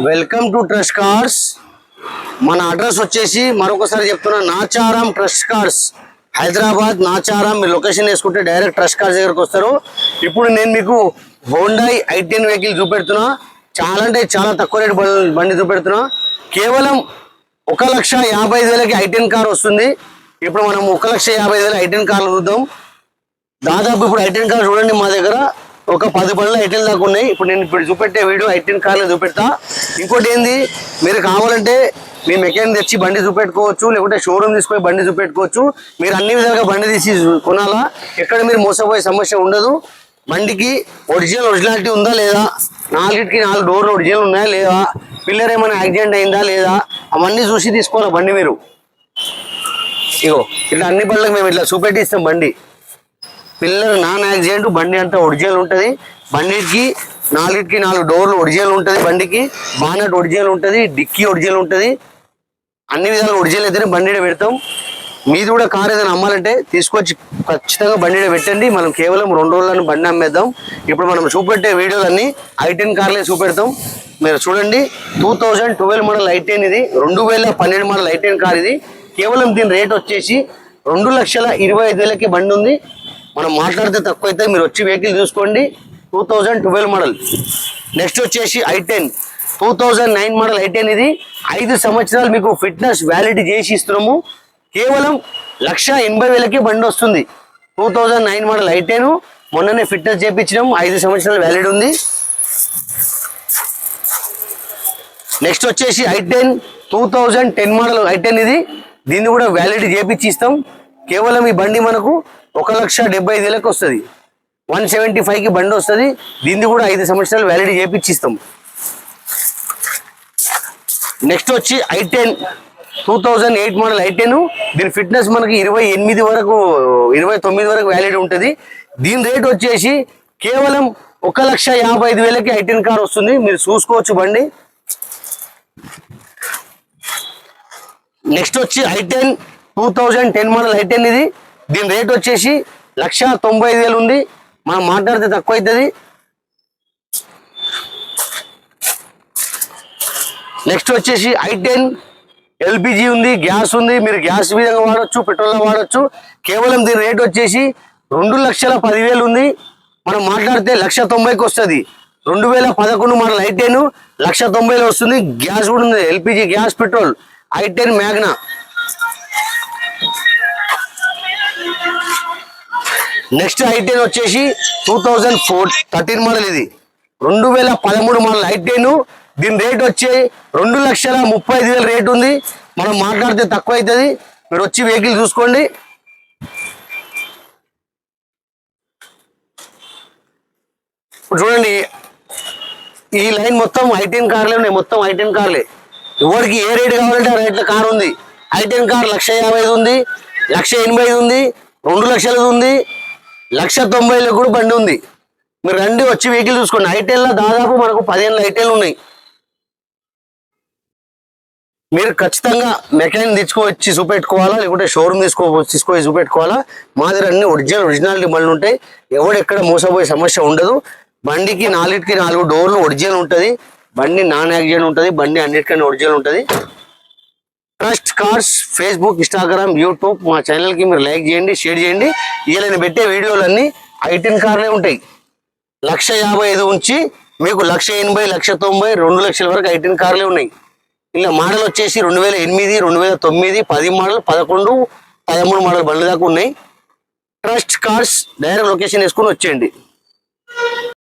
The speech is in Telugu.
Welcome to trust cars. మన అడ్రస్ వచ్చేసి మరొకసారి చెప్తున్నా, నాచారం ట్రస్ట్ కార్స్, హైదరాబాద్ నాచారం. మీరు లొకేషన్ వేసుకుంటే డైరెక్ట్ ట్రస్ట్ కార్స్ దగ్గరకు వస్తారు. ఇప్పుడు నేను మీకు హోండాయ్ i10 వెహికల్ చూపెడుతున్నా. చాలా అంటే చాలా తక్కువ రేటు బండి చూపెడుతున్నా. కేవలం 1,55,000కి i10 కార్ వస్తుంది. ఇప్పుడు మనం 1,55,000 i10 కార్లు చూద్దాం. దాదాపు ఇప్పుడు i10 కార్ చూడండి, మా దగ్గర ఒక 10 బండ్లు i10 దాకా ఉన్నాయి. ఇప్పుడు నేను చూపెట్టే వీడియో i10 కార్లు చూపెడతా. ఇంకోటి ఏంది, మీరు కావాలంటే మీ మెకానిక్ తెచ్చి బండి చూపెట్టుకోవచ్చు, లేకుంటే షోరూమ్ తీసుకొని బండి చూపెట్టుకోవచ్చు. మీరు అన్ని విధాలుగా బండి తీసి కొనాలా, ఎక్కడ మీరు మోసపోయే సమస్య ఉండదు. బండికి ఒరిజినాలిటీ ఉందా లేదా, 4కి 4 డోర్లు ఒరిజినల్ ఉన్నాయా లేదా, పిల్లర్ ఏమైనా యాక్సిడెంట్ అయిందా లేదా, అవన్నీ చూసి తీసుకోవాలి బండి మీరు. ఇగో ఇట్లా అన్ని బండ్లకు మేము ఇట్లా చూపెట్టిస్తాం. బండి పిల్లర్ నాన్ యాక్సిడెంట్, బండి అంతా ఒరిజినల్ ఉంటుంది. బండికి 4కి 4 డోర్లు ఒరిజినల్ ఉంటుంది. బండికి బానట్ ఒరిజినల్ ఉంటుంది, డిక్కీ ఒరిజినల్ ఉంటుంది. అన్ని విధాలు ఒరిజినల్ అయితేనే బండిలో పెడతాం. మీది కూడా కార్ ఏదైనా అమ్మాలంటే తీసుకొచ్చి ఖచ్చితంగా బండిలో పెట్టండి. మనం కేవలం 2 రోజులను బండి అమ్మేద్దాం. ఇప్పుడు మనం చూపెట్టే వీడియోలన్నీ i10 కార్లే చూపెడతాం. మీరు చూడండి, 2012 మోడల్ i10 ఇది, 2012 మోడల్ i10 కార్ ఇది. కేవలం దీని రేట్ వచ్చేసి 2,25,000కి బండి ఉంది. మనం మాట్లాడితే తక్కువ అయితే, మీరు వచ్చి వెహికల్ చూసుకోండి. 2012 మోడల్. నెక్స్ట్ వచ్చేసి i10 2009 మోడల్ i10 ఇది. 5 సంవత్సరాలు మీకు ఫిట్నెస్ వ్యాలిడిటీ చేసి ఇస్తున్నాము. కేవలం 1,80,000కి బండి వస్తుంది. 2009 మోడల్ i10 మొన్ననే ఫిట్నెస్ చేయించినాము, 5 సంవత్సరాలు వ్యాలిడ్ ఉంది. నెక్స్ట్ వచ్చేసి i10 2010 మోడల్ i10 ఇది. దీన్ని కూడా వ్యాలిడిటీ చేయించి ఇస్తాం. కేవలం ఈ బండి మనకు 1,75,000కి వస్తుంది. 175కి బండి వస్తుంది. దీన్ని కూడా 5 సంవత్సరాలు వ్యాలిడిటీ చేయించి ఇస్తాం. నెక్స్ట్ వచ్చి i10 2008 మోడల్ i10. దీని ఫిట్నెస్ మనకి 29 వరకు వ్యాలిడ్ ఉంటుంది. దీని రేట్ వచ్చేసి కేవలం 1,55,000కి i10 కార్ వస్తుంది. మీరు చూసుకోవచ్చు బండి. నెక్స్ట్ వచ్చి i10 2010 మోడల్ i10 ఇది. దీని రేట్ వచ్చేసి 1,95,000 ఉంది. మనం మాట్లాడితే తక్కువ అవుతుంది. నెక్స్ట్ వచ్చేసి i10 LPG ఉంది, గ్యాస్ ఉంది. మీరు గ్యాస్ విధంగా వాడచ్చు, పెట్రోల్ వాడచ్చు. కేవలం దీని రేట్ వచ్చేసి 2,10,000 ఉంది. మనం మాట్లాడితే 1,90,000కి వస్తుంది. 2011 మోడల్ i10 1,90,000 వస్తుంది. గ్యాస్ కూడా ఉంది, LPG gas, petrol. i10 Magna. Next i10 వచ్చేసి 2013 మోడల్ ఇది. 2013 మోడల్ i10. దీని రేట్ వచ్చి 2,35,000 రేట్ ఉంది. మనం మాట్లాడితే తక్కువ అవుతుంది. మీరు వచ్చి వెహికల్ చూసుకోండి. చూడండి, ఈ లైన్ మొత్తం i10 కార్లే ఉన్నాయి. మొత్తం i10 కార్లే. ఎవరికి ఏ రేట్ కావాలంటే ఆ రేట్ల కార్ ఉంది. i10 కార్ 1,50,000 ఉంది, 1,80,000 ఉంది, 2,00,000 ఉంది, 1,90,000 కూడా బండి ఉంది. మీరు రండి, వచ్చి వెహికల్ చూసుకోండి. i10లో దాదాపు మనకు 15 i10 ఉన్నాయి. మీరు ఖచ్చితంగా మెకానిక్ తెచ్చుకోవచ్చి చూపెట్టుకోవాలా, లేకుంటే షోరూమ్ తీసుకొని చూపెట్టుకోవాలా. మా దగ్గర అన్ని ఒరిజినాలిటీ బండ్లు ఉంటాయి. ఎవడెక్కడ మోసపోయే సమస్య ఉండదు. బండికి 4కి 4 డోర్లు ఒరిజినల్ ఉంటుంది. బండి నాన్ యాక్సిడెంట్ ఉంటుంది. బండి అన్నిటికన్నా ఒరిజినల్ ఉంటుంది. Trust cars Facebook, Instagram, YouTube మా ఛానల్కి మీరు లైక్ చేయండి, షేర్ చేయండి. ఇలా నేను పెట్టే వీడియోలన్నీ i10 కార్లే ఉంటాయి. 1,55,000 ఉంచి మీకు 1,80,000, 1,90,000, 2,00,000 వరకు i10 కార్లే ఉన్నాయి. ఇలా మోడల్ వచ్చేసి 2008, 2009, 10 మోడల్, 11, 13 మోడల్ బండ్లు దాకా ఉన్నాయి. ట్రస్ట్ కార్స్ డైరెక్ట్ లొకేషన్ వేసుకొని వచ్చేయండి.